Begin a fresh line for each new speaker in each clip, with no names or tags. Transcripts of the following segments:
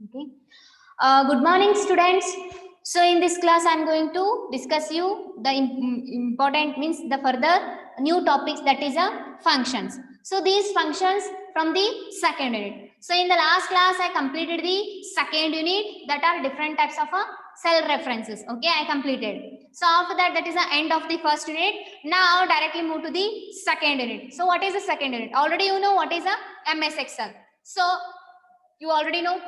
Okay. Good morning, students. So in this class, I am going to discuss you the important means the further new topics, that is functions. So these functions from the second unit. So in the last class, I completed the second unit, that are different types of cell references. Okay, I completed. So after that, that is the end of the first unit. Now directly move to the second unit. So what is the second unit? Already you know what is a MS Excel. So you already know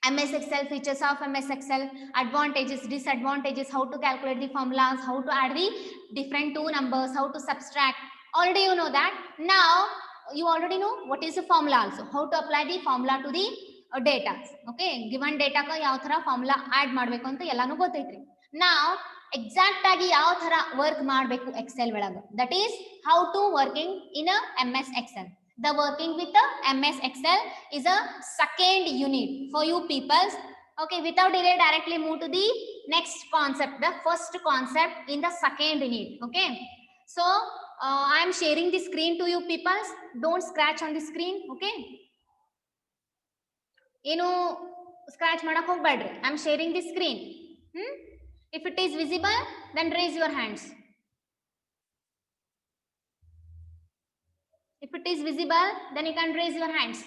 MS Excel, features of MS Excel, advantages, disadvantages, how to calculate the formulas, how to add the different two numbers, how to subtract. Already you know that. Now you already know what is the formula also, how to apply the formula to the data. Okay, given data ka yav thara formula add ಮಾಡಬೇಕು ಅಂತ ಎಲ್ಲಾನು ಗೊತ್ತೈತ್ರಿ. Now exact ಆಗಿ ಯಾವ ತರ work ಮಾಡಬೇಕು Excel ಒಳಗ, that is how to working in a MS Excel. The working with the MS Excel is a second unit for you peoples. Okay, without delay, directly move to the next concept, the first concept in the second unit. Okay, so I am sharing the screen to you peoples. Don't scratch on the screen. Okay, scratch madak hogbadri. I am sharing the screen. If it is visible, then raise your hands. If it is visible, then you can raise your hands.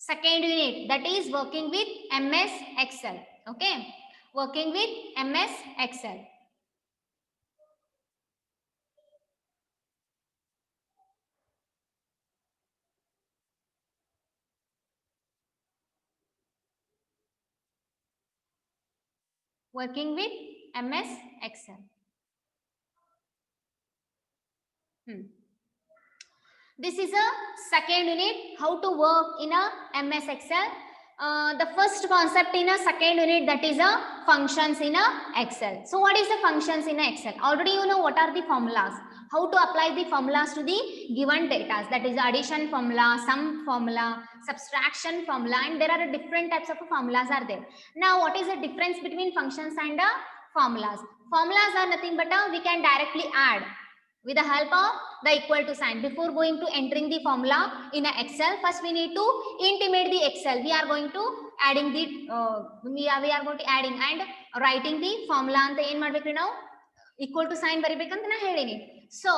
Second unit, that is working with MS Excel. Okay, working with MS Excel. Working with MS Excel. This is a second unit, how to work in a MS Excel. The first concept in a second unit, that is a functions in a Excel. So what is the functions in a Excel? Already you know what are the formulas, how to apply the formulas to the given data, that is addition formula, sum formula, subtraction formula, and there are different types of formulas are there. Now what is the difference between functions and formulas? Formulas are nothing but we can directly add with the help of the equal to sign. Before going to entering the formula in a Excel, first we need to intimate the Excel. We are going to adding the we are going to adding and writing the formula anta ಏನು ಮಾಡಬೇಕು ನಾವು equal to sign ಬರಿಬೇಕಂತ ನಾ ಹೇಳಿನಿ. So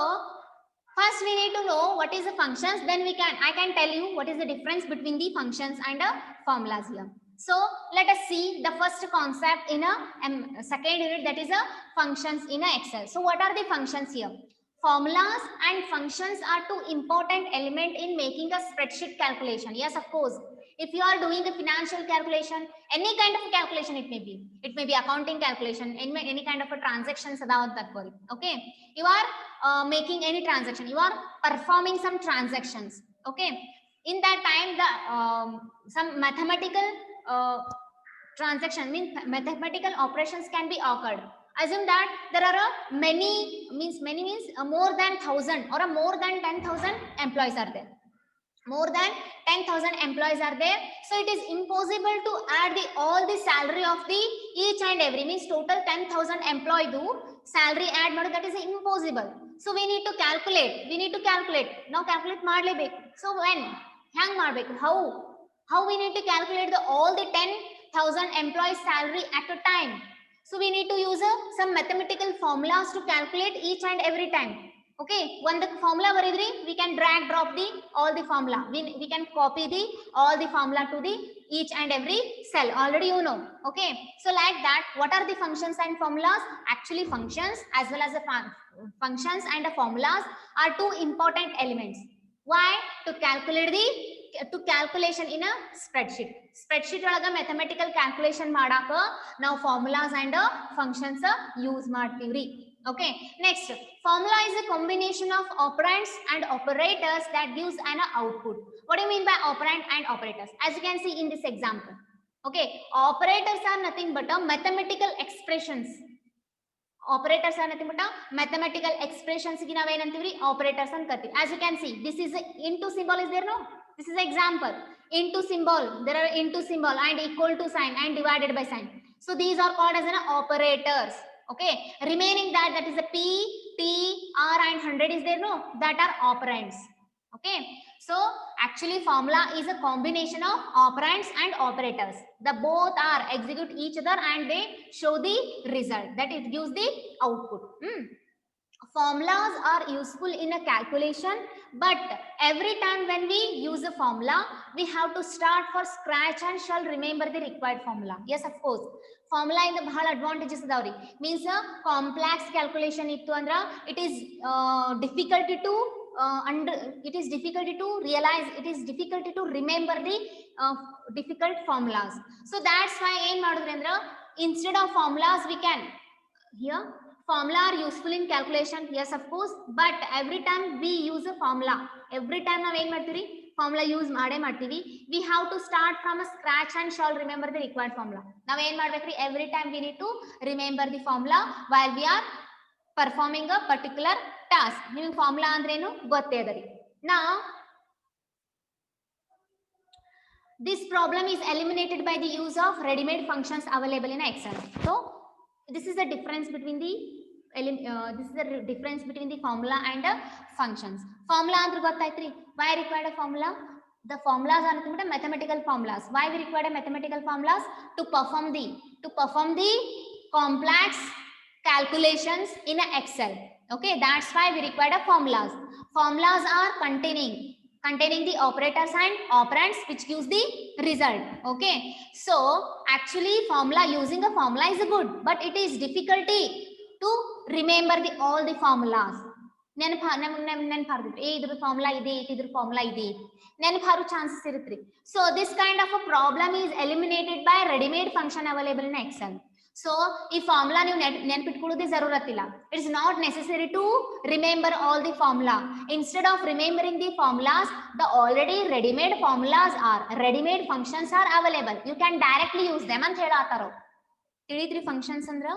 first we need to know what is the functions, then I can tell you what is the difference between the functions and formulas here. So let us see the first concept in a second unit, that is a functions in a Excel. So what are the functions here? Formulas and functions are two important elements in making a spreadsheet calculation. Yes, of course. If you are doing a financial calculation, any kind of calculation it may be accounting calculation, any kind of a transactions about that worry. Okay, you are making any transaction, you are performing some transactions. Okay, in that time the some mathematical transaction means mathematical operations can be occurred. Assume that there are many means more than 1,000 or more than 10,000 employees are there. More than 10,000 employees are there. So it is impossible to add all the salary of the each and every, means total 10,000 employee do salary add madu, that is impossible. So we need to calculate. Now calculate ಮಾಡಲೇಬೇಕು. So when hang ಮಾಡಬೇಕು, how we need to calculate all the 10,000 employees salary at a time. So we need to use some mathematical formulas to calculate each and every time. Okay, when the formula baridri, we can drag drop the all the formula, we can copy the all the formula to the each and every cell. Already you know. Okay, so like that, what are the functions and formulas? Actually functions as well as the functions and the formulas are two important elements. Why? To calculation in a spreadsheet olaga mathematical calculation ಮಾಡಾಕ ನಾವು formulas and functions use ಮಾಡ್ತೀವ್ರಿ. Okay, next, formula is a combination of operands and operators that gives an output. What do you mean by operand and operators? As you can see in this example. Okay, operators are nothing but mathematical expressions. Operators are nothing but mathematical expressions ಗೆ ನಾವು ಏನಂತೀವಿ, operators ಅಂತ ಕರಿತೀವಿ. As you can see, this is into symbol is there, no? This is example. Into symbol, there are into symbol and equal to sign and divided by sign. So these are called as an operators. Okay, remaining that is a P, T, R and 100 is there, no? That are operands. Okay, so actually formula is a combination of operands and operators. The both are execute each other and they show the result, that it gives the output. Formulas are useful in a calculation, but every time when we use a formula, we have to start for scratch and shall remember the required formula. Yes, of course. Formula in the bahal advantages adavri. Means a complex calculation ittu andra it is difficult to it is difficult to realize, it is difficult to remember the difficult formulas. So that's why ಏನ್ ಮಾಡಿದ್ರಿ ಅಂದ್ರ instead of formulas we can here formula are useful in calculation, yes of course, but every time we use a formula, every time ನಾವು ಏನು ಮಾಡ್ತೀವಿ formula use ಮಾಡೇ ಮಾಡ್ತೀವಿ, we have to start from a scratch and shall remember the required formula. ನಾವು ಏನು ಮಾಡಬೇಕ್ರಿ, every time we need to remember the formula while we are performing a particular task. ನಿಮಗೆ formula ಅಂದ್ರೇನು ಗೊತ್ತೇ ಅದರಿ. Now this problem is eliminated by the use of ready-made functions available in Excel. So this is the difference between the formula and functions. Formula ಅಂದ್ರೆ ಗೊತ್ತಾಯ್ತ್ರಿ, why required a formula? The formulas are nothing but mathematical formulas. Why we require mathematical formulas? To perform the complex calculations in Excel. Okay, that's why we require formulas. Formulas are containing the operators and operands which gives the result. Okay, so actually using a formula is good, but it is difficulty to remember all the formulas. Neneparu formula ide, idru formula ide, neneparu chances iruttri. So this kind of a problem is eliminated by ready-made function available in Excel. So if formula ನೀವು ನೆನಪಿಟ್ಕೊಳ್ಳೋದೇ ಜರೂರತ್ತಿಲ್ಲ. It is not necessary to remember all the formula. Instead of remembering the formulas, the already ready-made formulas are ready-made functions are available. You can directly use them ಅಂತ ಹೇಳಾತಾರೋ. ತಿಳಿದ್ರಿ functions ಅಂದ್ರ?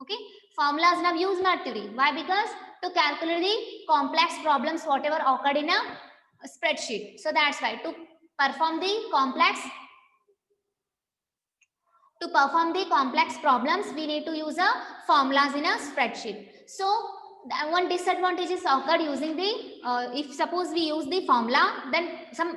Okay, formulas ನಾವು use ಮಾಡ್ತೀವಿ. Why? Because to calculate the complex problems whatever occurred in a spreadsheet. So that's why to perform the complex problems we need to use a formulas in a spreadsheet. So one disadvantage is occurred using the if suppose we use the formula, then some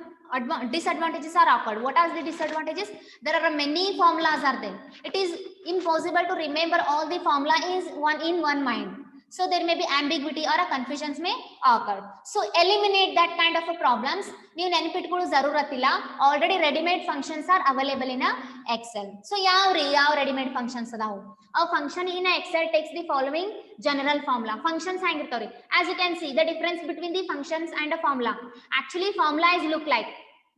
disadvantages are occurred. What are the disadvantages? There are many formulas are there. It is impossible to remember all the formula is in one mind. So there may be ambiguity or a confusions may occur. So eliminate that kind of a problems. ನೀವು ನೆನಪಿಟ್ಕೊಳ್ಳೋ ಜರೂರತ್ತಿಲ್ಲ. Already ready-made functions are available in a Excel. So ಯಾವ ready-made functions ಅದಾವು? A function in a Excel takes the following general formula. Functions ಹೆಂಗಿರ್ತಾವ್ರಿ? As you can see, the difference between the functions and a formula. Actually formula is look like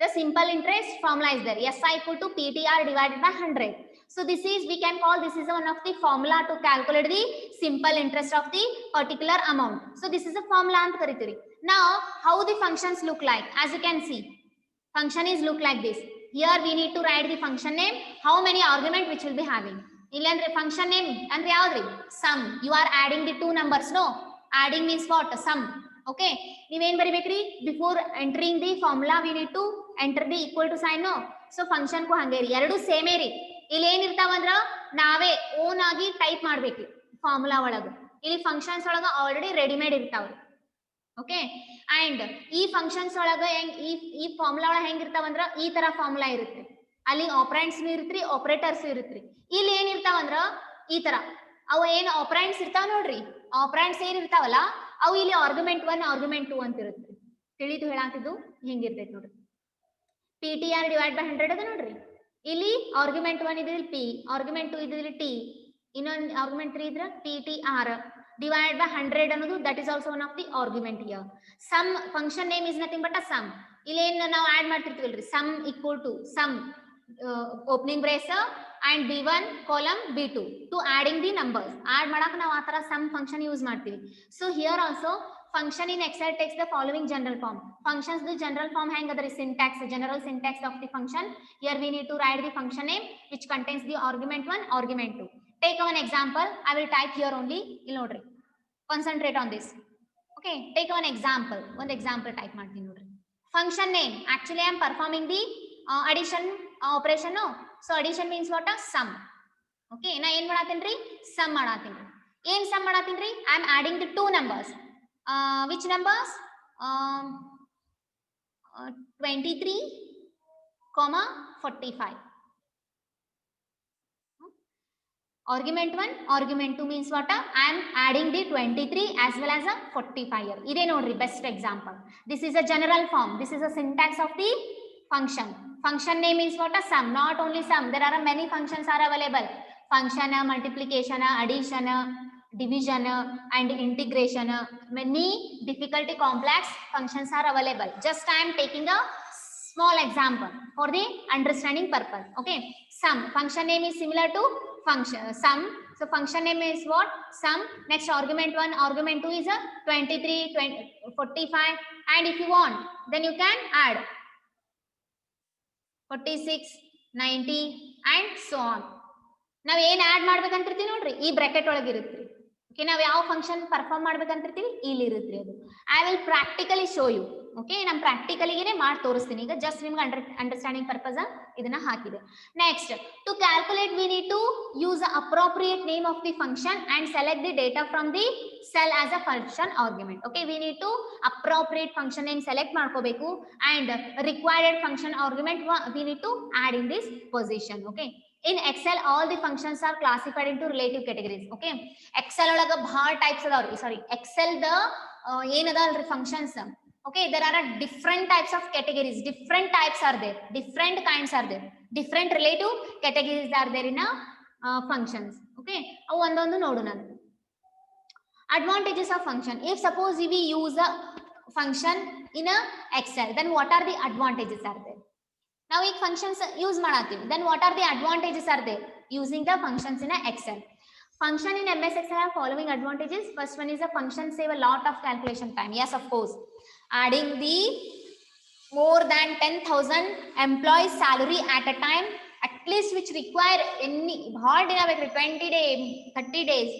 the simple interest formula is there. SI equal to PTR divided by 100. So this is, we can call this is one of the formula to calculate the simple interest of the particular amount. So this is a formula anta karitiri. Now how the functions look like? As you can see, function is look like this. Here we need to write the function name, how many argument which will be having. Illandre function name andre yavudri? Sum. You are adding the two numbers, no? Adding means what? Sum. Okay, ನೀವೇನ್ ಬರಿಬೇಕ್ರಿ? Before entering the formula we need to enter the equal to sign, no? So function ಕು ಹಂಗೆ ರೀ, ಎರಡು ಸೇಮೇ ರೀ. ಇಲ್ಲಿ ಏನಿರ್ತಾವಂದ್ರ ನಾವೇ own ಆಗಿ type ಮಾಡ್ಬೇಕ್ರಿ ಫಾರ್ಮುಲಾ ಒಳಗ. ಇಲ್ಲಿ ಫಂಕ್ಷನ್ಸ್ ಒಳಗ ಆಲ್ರೆಡಿ ರೆಡಿಮೇಡ್ ಇರ್ತಾವ್ರಿ. ಓಕೆ, ಅಂಡ್ ಈ ಫಂಕ್ಷನ್ಸ್ ಒಳಗ ಈ ಫಾರ್ಮುಲಾ ಒಳಗ ಹೆಂಗಿರ್ತಾವಂದ್ರ ಈ ತರ ಫಾರ್ಮುಲಾ ಇರುತ್ತೆ. ಅಲ್ಲಿ ಆಪರೆಂಟ್ಸ್ ಇರುತ್ರಿ, ಆಪರೇಟರ್ಸ್ ಇರುತ್ರಿ. ಇಲ್ಲಿ ಏನಿರ್ತಾವಂದ್ರ ಈ ತರ ಅವು ಏನ್ ಆಪರೆಂಟ್ಸ್ ಇರ್ತಾವ ನೋಡ್ರಿ, ಆಪರೆಂಟ್ಸ್ ಏನಿರ್ತಾವಲ್ಲ ಅವು ಇಲ್ಲಿ ಆರ್ಗ್ಯುಮೆಂಟ್ 1 ಆರ್ಗ್ಯುಮೆಂಟ್ 2 ಅಂತ ಇರುತ್ತೆ. ತಿಳಿದು ಹೇಳಾತಿದ್ದು ಹಿಂಗಿರ್ತೈತಿ ನೋಡ್ರಿ. PTR ಡಿವೈಡ್ ಬೈ 100 ಅದ ನೋಡ್ರಿ. ಇಲ್ಲಿ ಆರ್ಗ್ಯುಮೆಂಟ್ 1 ಇದ್ರಲ್ಲಿ P, ಆರ್ಗ್ಯುಮೆಂಟ್ 2 ಇದ್ರಲ್ಲಿ T, ಇನ್ನೊಂದು ಆರ್ಗ್ಯುಮೆಂಟ್ 3 ಇದ್ರ PTR divided by 100 ಅನ್ನೋದು that is also one of the argument here. Sum function name is nothing but a sum. ಇಲ್ಲಿ ಏನು ನಾವು add ಮಾಡ್ತಿರ್ತೀವಲ್ರಿ, sum equal to sum opening brace and B1 column B2 to adding the numbers. Add ಮಾಡಾಕ ನಾವು ಆ ತರ sum function use ಮಾಡ್ತೀವಿ. So here also function in Excel takes the following general form. Functions the general form ಹೆಂಗದರಿ? Syntax, general syntax of the function. Here we need to write the function name which contains the argument 1, argument 2. Take one example. I will type here only. ಇಲ್ಲಿ ನೋಡ್ರಿ, concentrate on this. Okay, take one example. One example type ಮಾಡ್ತೀನಿ ನೋಡ್ರಿ. Function name, actually I am performing the addition operation, no? So addition means what? A sum. Okay, ನಾ ಏನ್ ಮಾಡಾತೀನ್ರಿ? Sum ಮಾಡಾತೀನ್ರಿ. ಏನ್ sum ಮಾಡಾತೀನ್ರಿ? I am adding the two numbers. Which numbers? 23, 45. Argument 1, argument 2 means what? I am adding the 23 as well as a 45 here. Ide nodri best example. This is a general form. This is a syntax of the function. Function name is what? Sum. Not only sum. There are many functions are available. Function, multiplication, addition, division, and integration. Many difficulty complex functions are available. Just I am taking a small example for the understanding purpose. Okay. Sum. Function name is similar to function sum. So function name is what? Sum. Next argument 1, argument 2 is a 23, 20, 45, and if you want then you can add 46, 90 and so on. Now ಏನು add ಮಾಡಬೇಕಂತಿರ್ತೀವಿ ನೋಡ್ರಿ ಈ bracket ಒಳಗೆ ಇರುತ್ತೆ. Okay ನಾವು ಯಾವ function perform ಮಾಡಬೇಕಂತಿರ್ತೀವಿ ಇಲ್ಲಿ ಇರುತ್ತೆ ಅದು. I will practically show you. Okay ನಾನು ಪ್ರಾಕ್ಟಿಕಲಿಗೆ ಮಾಡಿ ತೋರಿಸ್ತೀನಿ ಈಗ ಜಸ್ಟ್ ನಿಮಗೆ ಅಂಡರ್ಸ್ಟ್ಯಾಂಡಿಂಗ್ ಪರ್ಪಸ್ ಇದನ್ನ ಹಾಕಿದೆ. Next to calculate we need to use appropriate name of the function and select the data from the cell as a function argument. Okay, we need to appropriate function name select ಮಾಡ್ಕೋಬೇಕು and required function argument we need to add in this position. Okay, in Excel all the functions are classified into relative categories. Okay, Excel ಒಳಗ ಬಹಳ types ಅದಾವ್ರಿ. Sorry, Excel ದ ಏನದಲ್ರಿ functions. Okay, there are different types of categories. Different types are there. Different kinds are there. Different relative categories are there in a functions. Okay, ಅವು ಒಂದೊಂದು ನೋಡೋಣ. Advantages of function. If suppose we use a function in a Excel, then what are the advantages are there? Now if functions use ಮಾಡಾತೀವಿ, then what are the advantages are there using the functions in a Excel? Function in MS Excel have following advantages. First one is a function save a lot of calculation time. Yes, of course. Adding the more than 10,000 employees salary at a time, at least which require any hard 20 days, 30 days.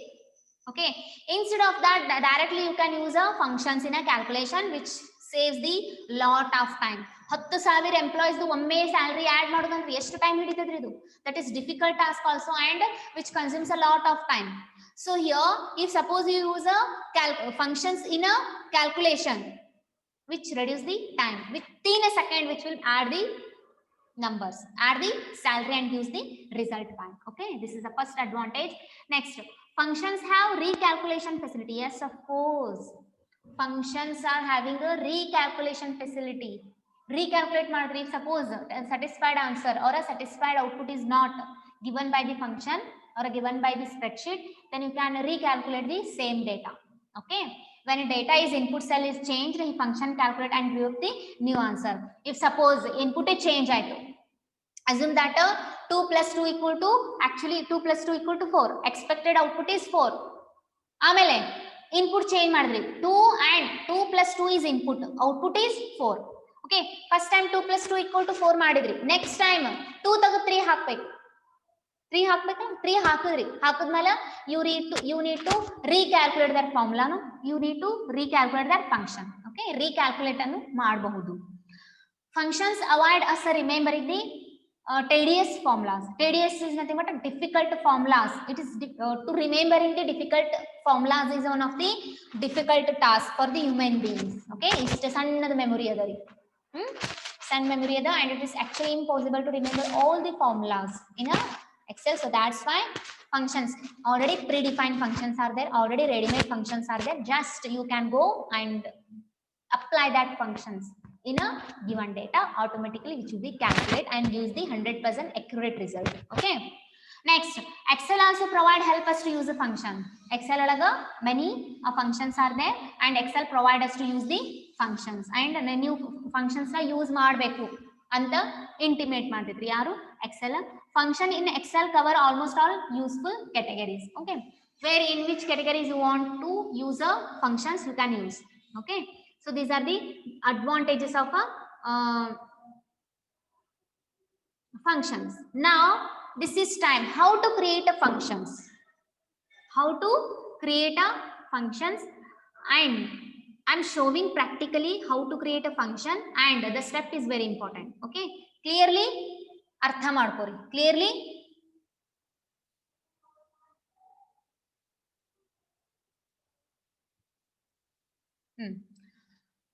Okay, instead of that directly you can use a functions in a calculation which saves the lot of time. 10,000 employees ದು ಒಮ್ಮೆ salary add ಮಾಡೋದಂದ್ರೆ ಎಷ್ಟು time ಹಿಡಿತದ್ರಿ ಇದು? That is difficult task also and which consumes a lot of time. So here if suppose you use a functions in a calculation which reduce the time within a second, which will add the numbers, add the salary and use the result back. Okay, this is the first advantage. Next, functions have recalculation facility. Yes, of course, functions are having a recalculation facility. Recalculate madri, suppose a satisfied answer or a satisfied output is not given by the function or given by the spreadsheet, then you can recalculate the same data. Okay, when data is input cell is changed, the function calculate and give the new answer. If suppose input is change aito, assume that 2 plus 2 equal to, actually 2 plus 2 equal to 4, expected output is 4. ಆಮೇಲೆ input change ಮಾಡಿದ್ರಿ 2 and 2 plus 2 is input, output is 4. Okay, first time 2 plus 2 equal to 4 ಮಾಡಿದ್ರಿ, next time 2 ತೆಗೆದು 3 ಹಾಕಬೇಕು. 3 ಹಾಕಬೇಕು, 3 ಹಾಕಿದ್ರಿ, ಹಾಕಿದ್ಮೇಲೆ you need to recalculate that formula. No, you need to recalculate that function. Okay, recalculate ಅನ್ನು ಮಾಡಬಹುದು. Functions avoid us remembering the tedious formulas. Tedious is nothing but difficult formulas. It is to remembering the difficult formulas is one of the difficult tasks for the human beings. Okay, it's just another memory adari. Send memory ada, and it is actually impossible to remember all the formulas in a Excel. So that's why functions, already predefined functions are there, already ready-made functions are there. Just you can go and apply that functions in a given data automatically, which will be calculate and use the 100% accurate result. Okay, next, Excel also provide help us to use the function. Excel alaga many functions are there and Excel provide us to use the functions, and new functions na use ಮಾಡಬೇಕು ಅಂತ intimate ಮಾಡ್ತಿದ್ರಿ ಯಾರು? Excel. Function in Excel cover almost all useful categories. Okay, where in which categories you want to use a functions you can use. Okay, so these are the advantages of a functions. Now this is time how to create a functions. How to create a functions, and I'm showing practically how to create a function, and the step is very important. Okay, clearly ಅರ್ಥ ಮಾಡ್ಕೋರಿ. Clearly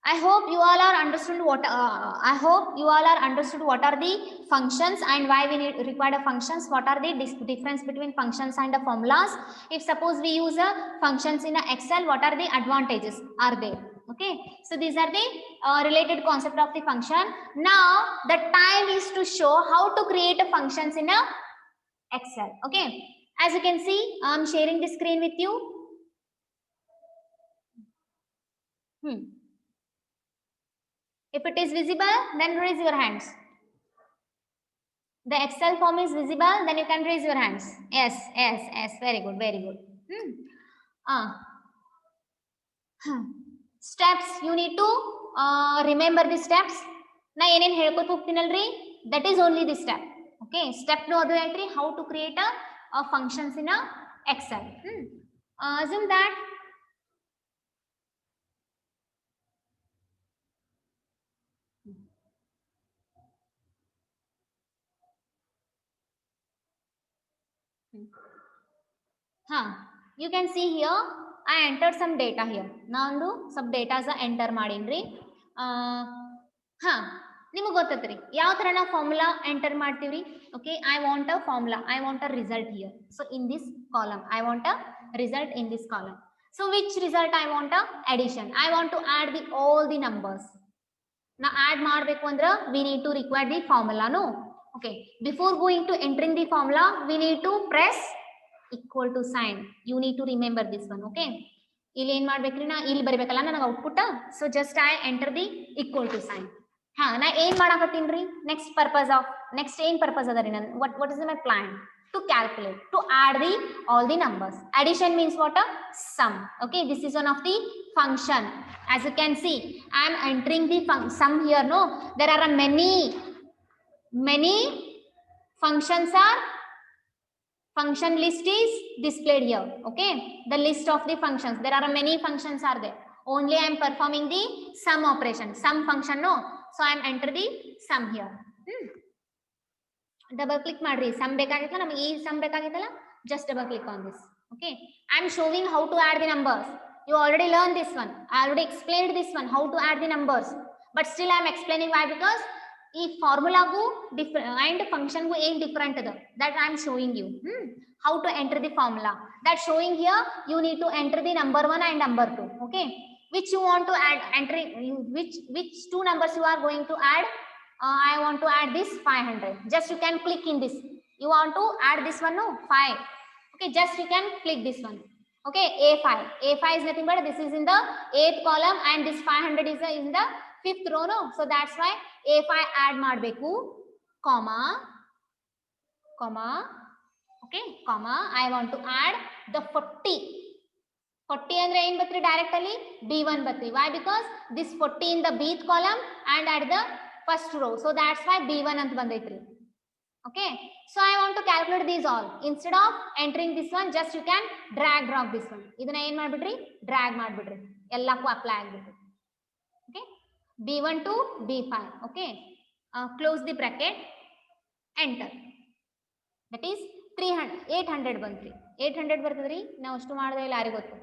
I hope you all are understood what I hope you all are understood what are the functions and why we need require the functions. What are the difference between functions and the formulas? If suppose we use functions in Excel, what are the advantages are there? Okay, so these are the related concept of the function. Now the time is to show how to create a functions in Excel. Okay, as you can see, I am sharing the screen with you. If it is visible, then raise your hands. The Excel form is visible, then you can raise your hands. Yes, yes, yes. Very good, very good. Steps, you need to remember the steps. Na enen helkotu hogtinalri, that is only the step. Okay, step no adu aitri how to create a functions in a Excel. Assume that you can see here I entered some data here. Nandu some data enter ಮಾಡೀನ್ರಿ. ನಿಮಗೆ ಗೊತ್ತೈತ್ರಿ ಯಾವ ತರ ನಾವು formula enter ಮಾಡ್ತೀವ್ರಿ. Okay, I want a formula, I want a result here. So in this column I want a result in this column. So which result I want a addition. I want to add the all the numbers. ನಾ add ಮಾಡಬೇಕು ಅಂದ್ರೆ we need to require the ಫಾರ್ಮುಲಾನು. Okay, before going to entering the formula we need to press equal to sign. You need to remember this one. Okay, ಇಲ್ಲಿ ಏನ್ ಮಾಡ್ಬೇಕ್ರಿ, ನಾ ಇಲ್ಲಿ ಬರಿಬೇಕಲ್ಲ ನನಗೆ output. So just I enter the equal to sign. ನಾ ಏನ್ ಮಾಡಾಕತ್ತೀನ್ರಿ, ನೆಕ್ಸ್ಟ್ ಪರ್ಪಸ್ ಆಫ್ ನೆಕ್ಸ್ಟ್ ಏನ್ ಪರ್ಪಸ್ ಅದ ರೀ ನನ್ what is my plan to calculate, to add the all the numbers. Addition means what? A sum. Okay, this is one of the function. As you can see, I am entering the sum here. No, there are many functions are function list is displayed here. Okay, the list of the functions, there are many functions are there. Only I am performing the sum operation, sum function. No, so I am enter the sum here. Double click ಮಾಡ್ರಿ. sum ಬೇಕಾಗಿತ್ತಲ್ಲ ನಮಗೆ, ಈ sum ಬೇಕಾಗಿತ್ತಲ್ಲ, just double click on this. Okay, I am showing how to add the numbers. You already learned this one, I already explained this one, how to add the numbers, but still I am explaining. Why? Because ಈ ಫಾರ್ಮುಲಾಗೂ and ಫಂಕ್ಷನ್ಗೂ ಏನ್ different ಅದ, that I am showing you how to enter the formula. That showing here, you need to enter the number 1 and number 2. Okay, which you want to add, entering which two numbers you are going to add. I want to add this 500. Just you can click in this. You want to add this one, no, 5. Okay, just you can click this one. Okay, A5 is nothing but this is in the 8th column and this 500 is in the 5th row. No, so that's why A5 add ಮಾಡಬೇಕು, comma. Okay, comma, I want to add the 40 ಅಂದ್ರೆ ಏನ್ ಬತ್ರಿ, direct ಅಲ್ಲಿ B1 ಬತ್ರಿ. Why? Because this 40 in the bth column and at the first row, so that's why B1 ಅಂತ ಬಂದೈತ್ರಿ. Okay, so I want to calculate these all. Instead of entering this one, just you can drop this one. ಇದನ್ನ ಏನ್ ಮಾಡ್ಬಿಡ್ರಿ, drag ಮಾಡ್ಬಿಡ್ರಿ, ಎಲ್ಲಕ್ಕೂ apply ಆಗ್ಬಿಡ್ರಿ. Okay, B1 to B5. Okay, close the bracket, enter. That is 800 ಬಂತ್ರಿ. 800 ಬರ್ತದ್ರಿ, ನಾವು ಅಷ್ಟು ಮಾಡಿದ್ರೆ ಇಲ್ಲ ಯಾರಿಗೆ ಗೊತ್ತು.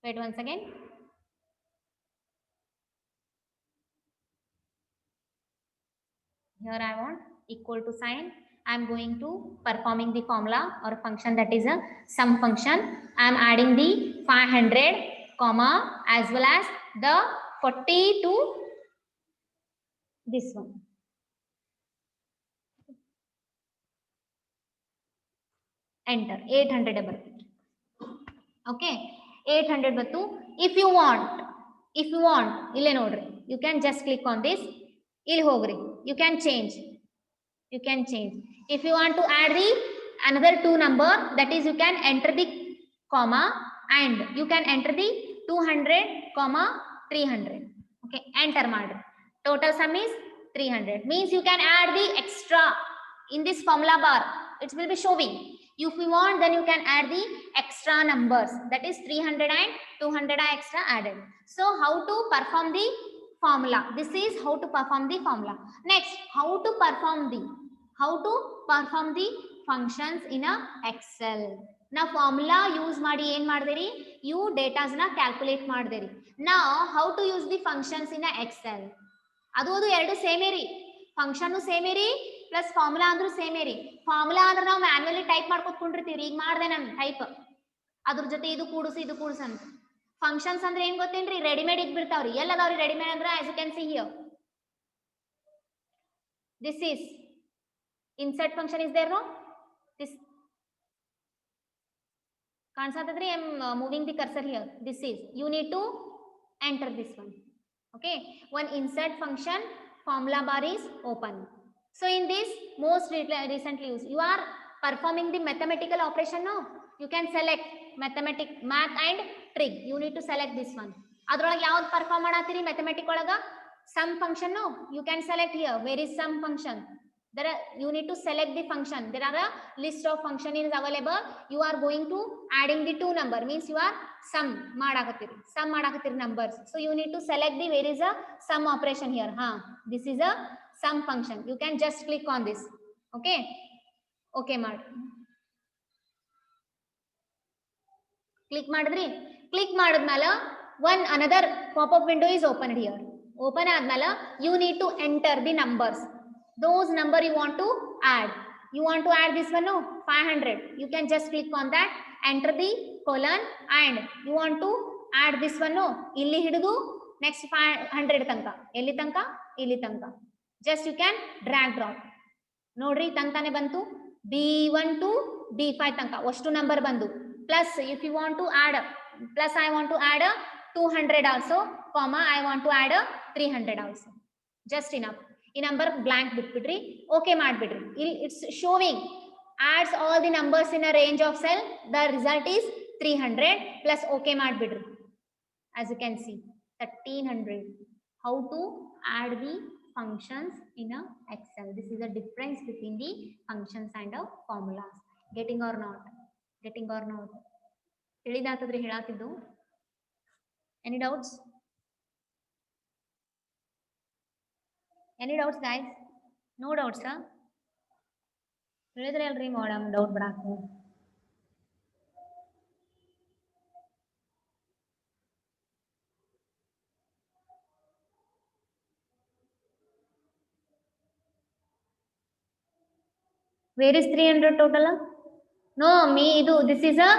Wait once again. Here I want equal to sign. I am going to performing the formula or function, that is a sum function. I am adding the 500 comma as well as the 40 to this one. Enter. 800 ಬರ್ತದೆ. Okay, 800 ಬಂತು. If you want ಇಲ್ಲೇ ನೋಡ್ರಿ, you can just click on this. ಇಲ್ಲಿ ಹೋಗ್ರಿ, you can change. If you want to add the another two number, that is you can enter the comma and you can enter the 200 comma 300. Okay, enter ಮಾಡ್ರಿ. Total sum is 300. Means you can add the extra in this formula bar. It will be showing. If you want, then you can add the extra numbers, that is 300 and 200 are extra added. So how to perform the formula? This is how to perform the formula. Next, how to perform the functions in a Excel. ನಾ formula use ಮಾಡಿ ಏನ್ ಮಾಡ್ದೇರಿ, ಇವು datas ನ calculate ಮಾಡ್ದೇರಿ. ನಾ how to use the functions in Excel, ಅದು ಎರಡು ಸೇಮೇ ರೀ, ಫಂಕ್ಷನ್ ಸೇಮೇ ರೀ ಪ್ಲಸ್ ಫಾರ್ಮುಲಾ ಅಂದ್ರೂ ಸೇಮೇ ರೀ. ಫಾರ್ಮುಲಾ ಅಂದ್ರೆ ನಾವು ಮ್ಯಾನ್ಯುಯಲಿ ಟೈಪ್ ಮಾಡ್ಕೊತ್ಕೊಂಡಿರ್ತೀವಿ, ಈಗ ಮಾಡ್ದೆ ನಾನು ಟೈಪ್, ಅದ್ರ ಜೊತೆ ಇದು ಕೂಡಿಸಿ ಇದು ಕೂಡಿಸ ಅಂತ. ಫಂಕ್ಷನ್ಸ್ ಅಂದ್ರೆ ಏನ್ ಗೊತ್ತೇನ್ರಿ, ರೆಡಿಮೇಡ್ ಇದ್ ಬಿಡ್ತಾವ್ರಿ. ಎಲ್ಲದಾವ್ರಿ ರೆಡಿಮೇಡ್ ಅಂದ್ರೆ as you can see here, this is insert function is there, no? This kansatadri, I am moving the cursor here. This is, you need to enter this one. Okay, one insert function, formula bar is open. So in this most recently used, you are performing the mathematical operation, no? You can select math and trig. You need to select this one. Adrolaga yav perform madatiri mathematics olaga sum function, no? You can select here where is sum function. There are, you need to select the function. There are a list of function is available. You are going to adding the two number, means you are sum madakatiri numbers. So you need to select the where is a sum operation here. This is a sum function. You can just click on this. Okay, okay mad. Click madadri. Click madadmala one another pop-up window is opened here. Open admala you need to enter the numbers. Those number you want to add. You want to add this one, no? 500. You can just click on that, enter the colon, and you want to add this one, no? Illi hidudu next 500 tanka. Elli tanka? Illi tanka. Just you can drag drop. Nodri tantane bantu. B1 to B5 tanka. Oshtu number bandu. Plus if you want to add, plus I want to add a 200 also, comma I want to add a 300 also. Just enough. ಈ number blank ಬಿಟ್ಬಿಡ್ರಿ, okay ಮಾಡ್ಬಿಡ್ರಿ. It's showing adds all the numbers in a range of cell. The result is 300 plus okay ಮಾಡ್ಬಿಡ್ರಿ. As you can see 1300. How to add the functions in a Excel. This is the difference between the functions and the formulas. Getting or not? Getting or not? ತಿಳಿದಾತದ್ರಿ ಹೇಳಾತಿದ್ದು? Any doubts? Any doubts guys? No doubts, huh? ಹೇಳಿದ್ರೆ ಅಲ್ರಿ madam doubt ಬಿಡಾಕು. Where is 300 total? No, me idu this is a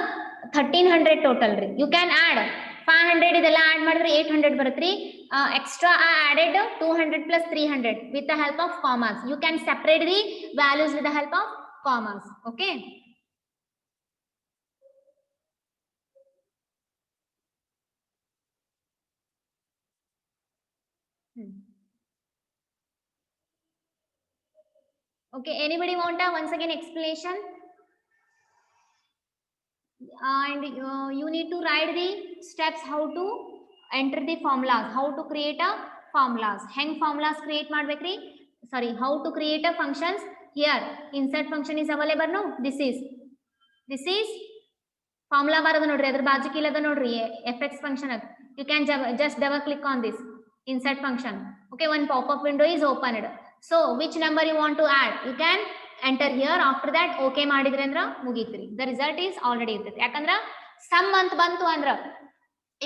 1300 total ರೀ. You can add 500 ಇದೆಲ್ಲ add ಮಾಡಿದ್ರೆ 800 ಬರುತ್ತ್ರಿ. Extra I added 200 plus 300 with the help of commas. You can separate the values with the help of commas. Okay. Okay, anybody want a once again explanation? And you need to write the steps how to enter the formulas, how to create a formulas. Hang formulas create ಮಾಡ್ಬೇಕ್ರಿ. Sorry, how to create a functions. Here insert function is available, no? This is formula bar ada nodri, adar baಜು ಕೀಲದ ನೋಡ್ರಿ fx function ಅದು. You can just double click on this insert function. Okay, one pop-up window is opened. So which number you want to add, you can enter here. After that okay ಮಾಡಿದ್ರಿ ಅಂದ್ರ ಮುಗೀತ್ರಿ. The result is already ಇರ್ತೈತಿ. ಯಾಕಂದ್ರ sum ಅಂತ ಬಂತು ಅಂದ್ರ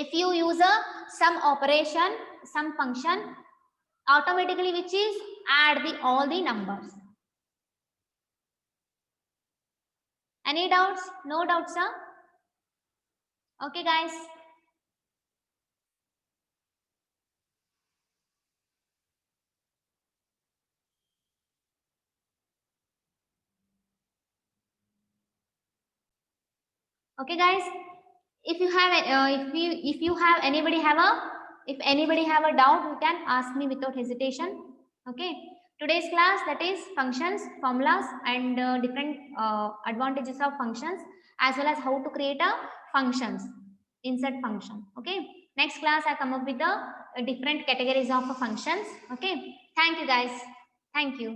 if you use a sum operation, sum function, automatically which is add the all the numbers. Any doubts? No doubts, sir? Okay guys. Okay guys, if you have anybody have a doubt, you can ask me without hesitation. Okay, today's class, that is functions, formulas, and different advantages of functions, as well as how to create a functions, insert function. Okay, next class I come up with the different categories of functions. Okay, thank you guys, thank you.